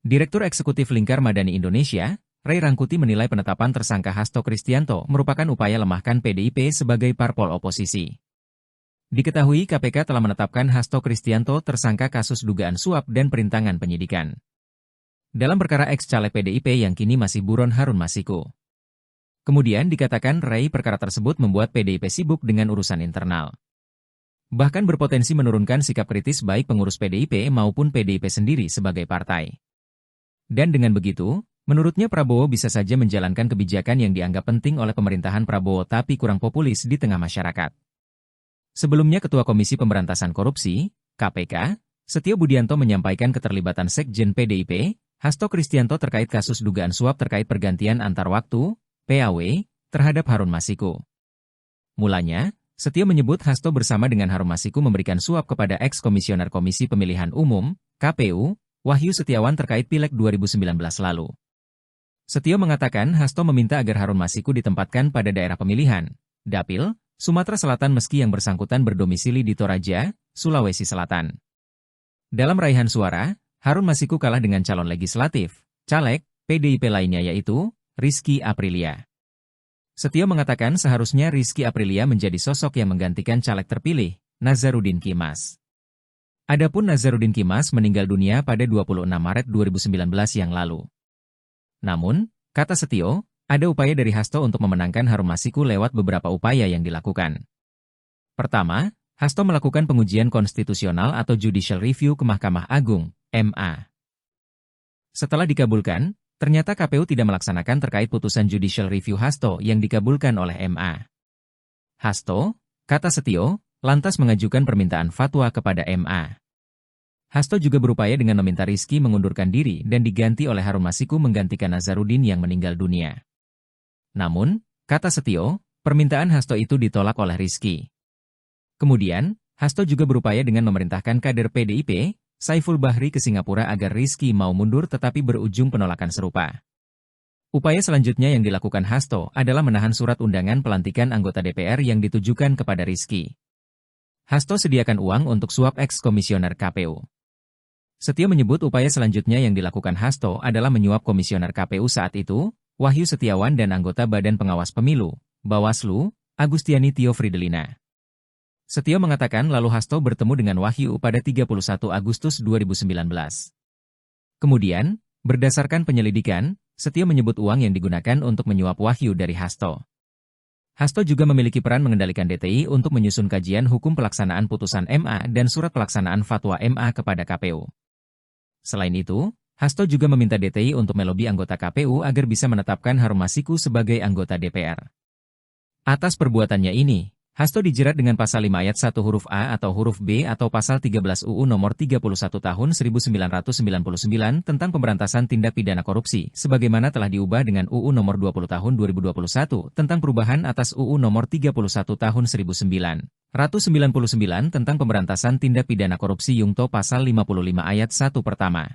Direktur Eksekutif Lingkar Madani Indonesia, Ray Rangkuti menilai penetapan tersangka Hasto Kristianto merupakan upaya lemahkan PDIP sebagai parpol oposisi. Diketahui KPK telah menetapkan Hasto Kristianto tersangka kasus dugaan suap dan perintangan penyidikan dalam perkara ex-caleg PDIP yang kini masih buron Harun Masiku. Kemudian dikatakan Ray perkara tersebut membuat PDIP sibuk dengan urusan internal. Bahkan berpotensi menurunkan sikap kritis baik pengurus PDIP maupun PDIP sendiri sebagai partai. Dan dengan begitu, menurutnya Prabowo bisa saja menjalankan kebijakan yang dianggap penting oleh pemerintahan Prabowo tapi kurang populis di tengah masyarakat. Sebelumnya Ketua Komisi Pemberantasan Korupsi, KPK, Setio Budianto menyampaikan keterlibatan Sekjen PDIP, Hasto Kristianto terkait kasus dugaan suap terkait pergantian antar waktu, PAW, terhadap Harun Masiku. Mulanya, Setio menyebut Hasto bersama dengan Harun Masiku memberikan suap kepada ex-komisioner Komisi Pemilihan Umum, KPU, Wahyu Setiawan terkait Pileg 2019 lalu. Setio mengatakan Hasto meminta agar Harun Masiku ditempatkan pada daerah pemilihan, Dapil, Sumatera Selatan meski yang bersangkutan berdomisili di Toraja, Sulawesi Selatan. Dalam raihan suara, Harun Masiku kalah dengan calon legislatif, caleg, PDIP lainnya yaitu Rizky Aprilia. Setio mengatakan seharusnya Rizky Aprilia menjadi sosok yang menggantikan caleg terpilih, Nazarudin Kimas. Adapun Nazarudin Kimas meninggal dunia pada 26 Maret 2019 yang lalu. Namun, kata Setio, ada upaya dari Hasto untuk memenangkan Harun Masiku lewat beberapa upaya yang dilakukan. Pertama, Hasto melakukan pengujian konstitusional atau judicial review ke Mahkamah Agung, MA. Setelah dikabulkan, ternyata KPU tidak melaksanakan terkait putusan judicial review Hasto yang dikabulkan oleh MA. Hasto, kata Setio, lantas mengajukan permintaan fatwa kepada MA. Hasto juga berupaya dengan meminta Rizky mengundurkan diri dan diganti oleh Harun Masiku menggantikan Nazarudin yang meninggal dunia. Namun, kata Setio, permintaan Hasto itu ditolak oleh Rizky. Kemudian, Hasto juga berupaya dengan memerintahkan kader PDIP, Saiful Bahri ke Singapura agar Rizky mau mundur tetapi berujung penolakan serupa. Upaya selanjutnya yang dilakukan Hasto adalah menahan surat undangan pelantikan anggota DPR yang ditujukan kepada Rizky. Hasto sediakan uang untuk suap ex-komisioner KPU. Setio menyebut upaya selanjutnya yang dilakukan Hasto adalah menyuap komisioner KPU saat itu, Wahyu Setiawan dan anggota Badan Pengawas Pemilu, Bawaslu, Agustiani Tio Fridelina. Setio mengatakan lalu Hasto bertemu dengan Wahyu pada 31 Agustus 2019. Kemudian, berdasarkan penyelidikan, Setio menyebut uang yang digunakan untuk menyuap Wahyu dari Hasto. Hasto juga memiliki peran mengendalikan DTI untuk menyusun kajian hukum pelaksanaan putusan MA dan surat pelaksanaan fatwa MA kepada KPU. Selain itu, Hasto juga meminta DTI untuk melobi anggota KPU agar bisa menetapkan Harun Masiku sebagai anggota DPR. Atas perbuatannya ini, Hasto dijerat dengan pasal 5 ayat 1 huruf A atau huruf B atau pasal 13 UU nomor 31 tahun 1999 tentang pemberantasan tindak pidana korupsi, sebagaimana telah diubah dengan UU nomor 20 tahun 2021 tentang perubahan atas UU nomor 31 tahun 1999 tentang pemberantasan tindak pidana korupsi Yungto pasal 55 ayat 1 pertama.